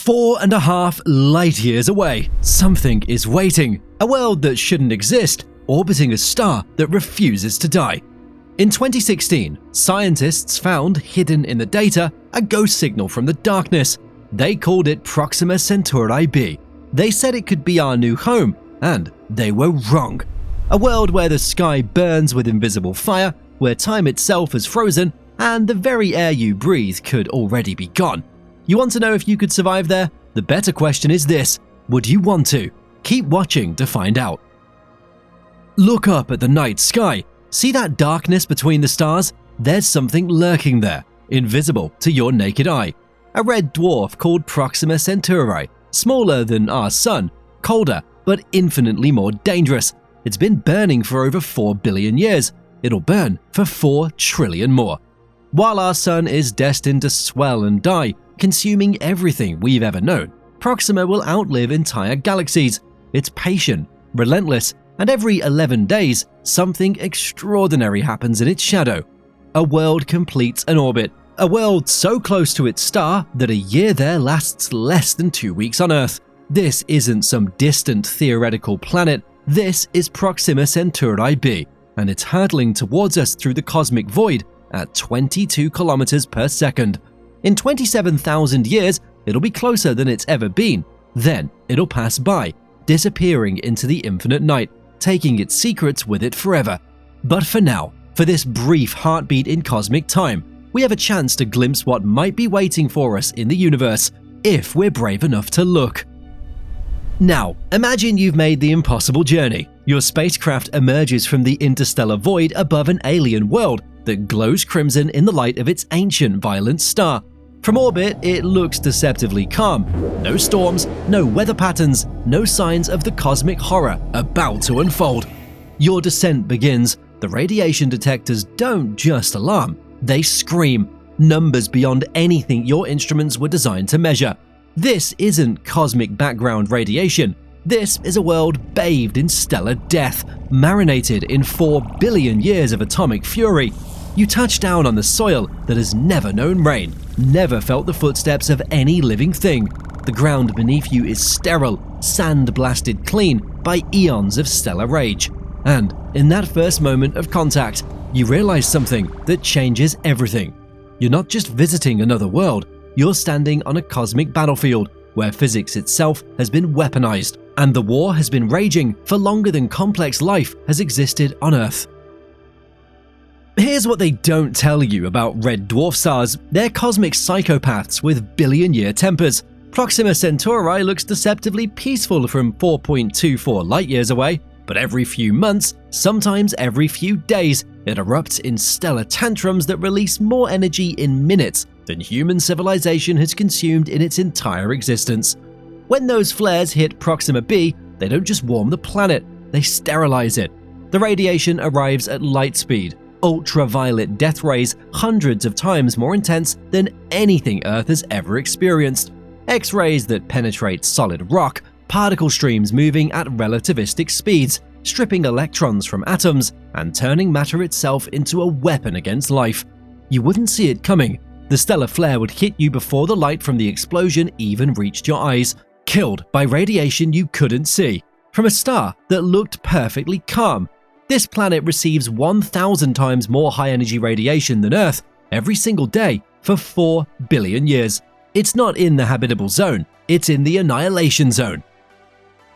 4.5 light years away, something is waiting. A world that shouldn't exist, orbiting a star that refuses to die. In 2016, scientists found, hidden in the data, a ghost signal from the darkness. They called it Proxima Centauri B. They said it could be our new home, and they were wrong. A world where the sky burns with invisible fire, where time itself is frozen, and the very air you breathe could already be gone. You want to know if you could survive there? The better question is this: would you want to? Keep watching to find out. Look up at the night sky. See that darkness between the stars? There's something lurking there, invisible to your naked eye. A red dwarf called Proxima Centauri, smaller than our sun, colder, but infinitely more dangerous. It's been burning for over 4 billion years. It'll burn for 4 trillion more. While our sun is destined to swell and die, consuming everything we've ever known, Proxima will outlive entire galaxies. It's patient, relentless, and every 11 days, something extraordinary happens in its shadow. A world completes an orbit, a world so close to its star that a year there lasts less than 2 weeks on Earth. This isn't some distant theoretical planet, this is Proxima Centauri B, and it's hurtling towards us through the cosmic void at 22 kilometers per second. In 27,000 years, it'll be closer than it's ever been. Then it'll pass by, disappearing into the infinite night, taking its secrets with it forever. But for now, for this brief heartbeat in cosmic time, we have a chance to glimpse what might be waiting for us in the universe, if we're brave enough to look. Now, imagine you've made the impossible journey. Your spacecraft emerges from the interstellar void above an alien world that glows crimson in the light of its ancient violent star. From orbit, it looks deceptively calm. No storms, no weather patterns, no signs of the cosmic horror about to unfold. Your descent begins. The radiation detectors don't just alarm, they scream. Numbers beyond anything your instruments were designed to measure. This isn't cosmic background radiation. This is a world bathed in stellar death, marinated in 4 billion years of atomic fury. You touch down on the soil that has never known rain, never felt the footsteps of any living thing. The ground beneath you is sterile, sand-blasted clean by eons of stellar age. And in that first moment of contact, you realize something that changes everything. You're not just visiting another world, you're standing on a cosmic battlefield where physics itself has been weaponized, and the war has been raging for longer than complex life has existed on Earth. Here's what they don't tell you about red dwarf stars. They're cosmic psychopaths with billion-year tempers. Proxima Centauri looks deceptively peaceful from 4.24 light-years away, but every few months, sometimes every few days, it erupts in stellar tantrums that release more energy in minutes than human civilization has consumed in its entire existence. When those flares hit Proxima B, they don't just warm the planet, they sterilize it. The radiation arrives at light speed, ultraviolet death rays hundreds of times more intense than anything Earth has ever experienced. X-rays that penetrate solid rock, particle streams moving at relativistic speeds, stripping electrons from atoms and turning matter itself into a weapon against life. You wouldn't see it coming. The stellar flare would hit you before the light from the explosion even reached your eyes, killed by radiation you couldn't see, from a star that looked perfectly calm. This planet receives 1,000 times more high-energy radiation than Earth every single day for 4 billion years. It's not in the habitable zone, it's in the annihilation zone.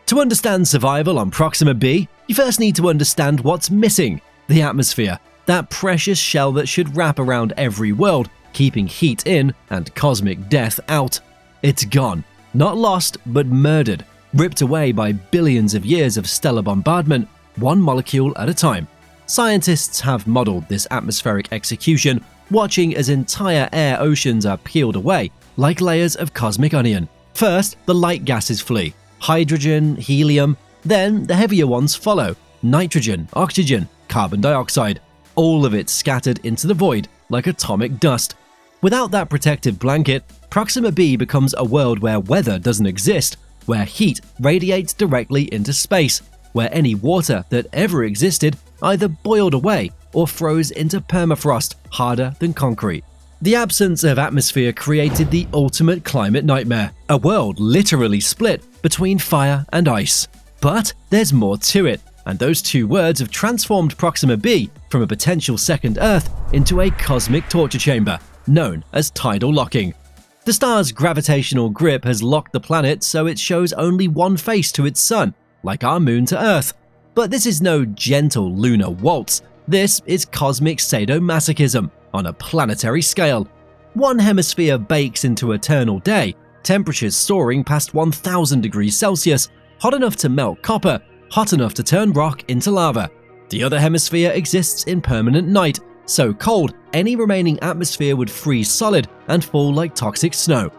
To understand survival on Proxima B, you first need to understand what's missing: the atmosphere, that precious shell that should wrap around every world, keeping heat in and cosmic death out. It's gone, not lost, but murdered, ripped away by billions of years of stellar bombardment, one molecule at a time. Scientists have modeled this atmospheric execution, watching as entire air oceans are peeled away like layers of cosmic onion. First, the light gases flee: hydrogen, helium, then the heavier ones follow: nitrogen, oxygen, carbon dioxide. All of it scattered into the void like atomic dust. Without that protective blanket, Proxima B becomes a world where weather doesn't exist, where heat radiates directly into space, where any water that ever existed either boiled away or froze into permafrost harder than concrete. The absence of atmosphere created the ultimate climate nightmare, a world literally split between fire and ice. But there's more to it, and those two words have transformed Proxima B from a potential second Earth into a cosmic torture chamber, known as tidal locking. The star's gravitational grip has locked the planet so it shows only one face to its sun, like our moon to Earth. But this is no gentle lunar waltz. This is cosmic sadomasochism on a planetary scale. One hemisphere bakes into eternal day, temperatures soaring past 1000 degrees Celsius, hot enough to melt copper, hot enough to turn rock into lava. The other hemisphere exists in permanent night, so cold any remaining atmosphere would freeze solid and fall like toxic snow.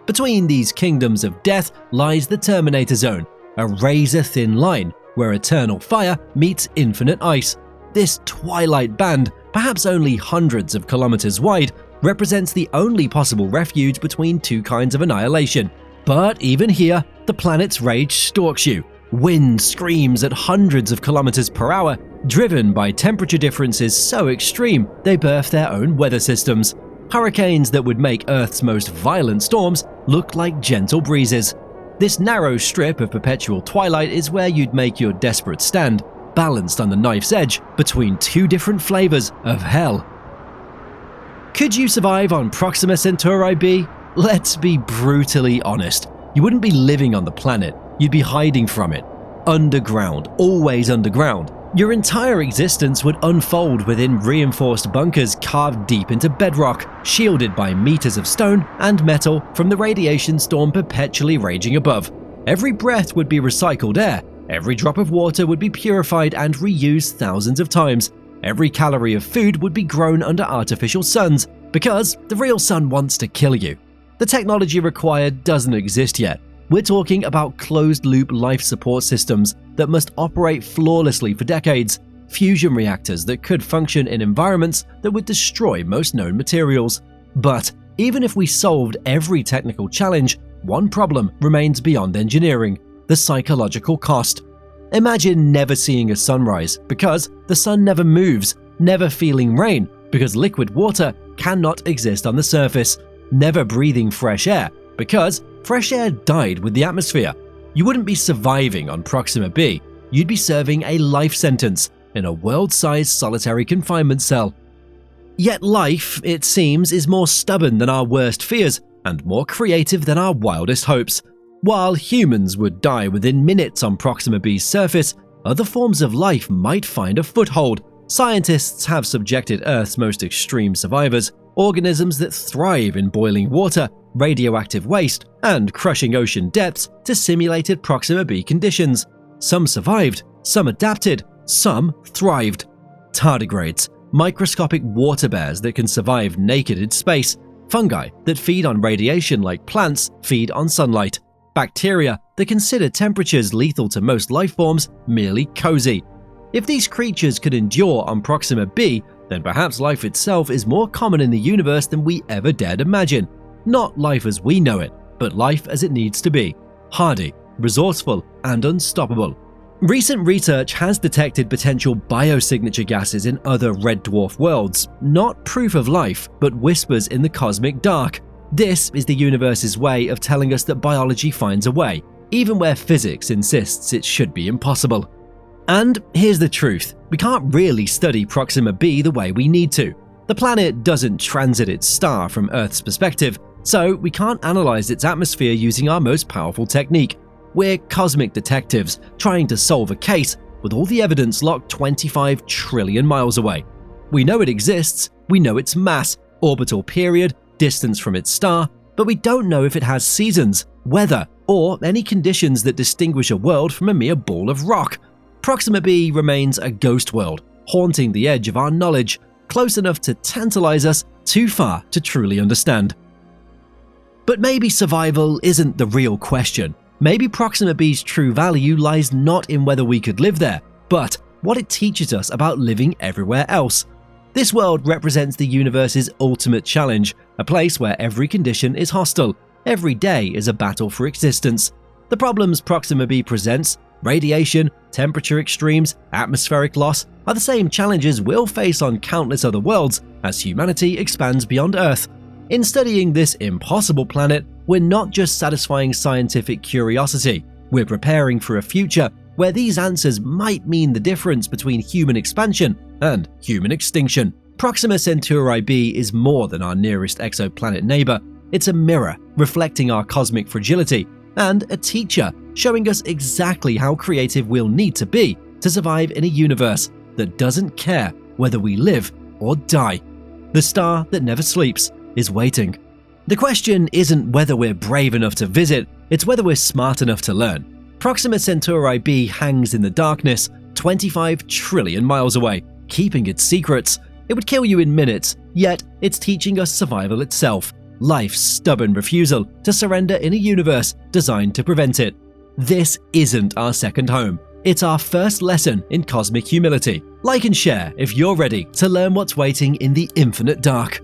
Between these kingdoms of death lies the Terminator Zone, a razor-thin line where eternal fire meets infinite ice. This twilight band, perhaps only hundreds of kilometers wide, represents the only possible refuge between two kinds of annihilation. But even here, the planet's rage stalks you. Wind screams at hundreds of kilometers per hour, driven by temperature differences so extreme they birth their own weather systems. Hurricanes that would make Earth's most violent storms look like gentle breezes. This narrow strip of perpetual twilight is where you'd make your desperate stand, balanced on the knife's edge between two different flavors of hell. Could you survive on Proxima Centauri B? Let's be brutally honest. You wouldn't be living on the planet, you'd be hiding from it. Underground, always underground. Your entire existence would unfold within reinforced bunkers carved deep into bedrock, shielded by meters of stone and metal from the radiation storm perpetually raging above. Every breath would be recycled air, every drop of water would be purified and reused thousands of times. Every calorie of food would be grown under artificial suns, because the real sun wants to kill you. The technology required doesn't exist yet. We're talking about closed-loop life support systems that must operate flawlessly for decades, fusion reactors that could function in environments that would destroy most known materials. But even if we solved every technical challenge, one problem remains beyond engineering: the psychological cost. Imagine never seeing a sunrise because the sun never moves, never feeling rain because liquid water cannot exist on the surface, never breathing fresh air because fresh air died with the atmosphere. You wouldn't be surviving on Proxima B, you'd be serving a life sentence in a world-sized solitary confinement cell. Yet life, it seems, is more stubborn than our worst fears and more creative than our wildest hopes. While humans would die within minutes on Proxima B's surface, other forms of life might find a foothold. Scientists have subjected Earth's most extreme survivors, organisms that thrive in boiling water, radioactive waste, and crushing ocean depths, to simulated Proxima B conditions. Some survived, some adapted, some thrived. Tardigrades, microscopic water bears that can survive naked in space, fungi that feed on radiation like plants feed on sunlight, bacteria that consider temperatures lethal to most life forms merely cozy. If these creatures could endure on Proxima B, then perhaps life itself is more common in the universe than we ever dared imagine. Not life as we know it, but life as it needs to be: hardy, resourceful, and unstoppable. Recent research has detected potential biosignature gases in other red dwarf worlds, not proof of life, but whispers in the cosmic dark. This is the universe's way of telling us that biology finds a way, even where physics insists it should be impossible. And here's the truth: we can't really study Proxima B the way we need to. The planet doesn't transit its star from Earth's perspective, so we can't analyze its atmosphere using our most powerful technique. We're cosmic detectives trying to solve a case with all the evidence locked 25 trillion miles away. We know it exists, we know its mass, orbital period, distance from its star, but we don't know if it has seasons, weather, or any conditions that distinguish a world from a mere ball of rock. Proxima B remains a ghost world, haunting the edge of our knowledge, close enough to tantalize us, too far to truly understand. But maybe survival isn't the real question. Maybe Proxima B's true value lies not in whether we could live there, but what it teaches us about living everywhere else. This world represents the universe's ultimate challenge, a place where every condition is hostile, every day is a battle for existence. The problems Proxima B presents, radiation, temperature extremes, atmospheric loss, are the same challenges we'll face on countless other worlds as humanity expands beyond Earth. In studying this impossible planet, we're not just satisfying scientific curiosity, we're preparing for a future where these answers might mean the difference between human expansion and human extinction. Proxima Centauri B is more than our nearest exoplanet neighbor. It's a mirror reflecting our cosmic fragility and a teacher showing us exactly how creative we'll need to be to survive in a universe that doesn't care whether we live or die. The star that never sleeps is waiting. The question isn't whether we're brave enough to visit, it's whether we're smart enough to learn. Proxima Centauri B hangs in the darkness 25 trillion miles away, keeping its secrets. It would kill you in minutes, yet it's teaching us survival itself, life's stubborn refusal to surrender in a universe designed to prevent it. This isn't our second home. It's our first lesson in cosmic humility. Like and share if you're ready to learn what's waiting in the infinite dark.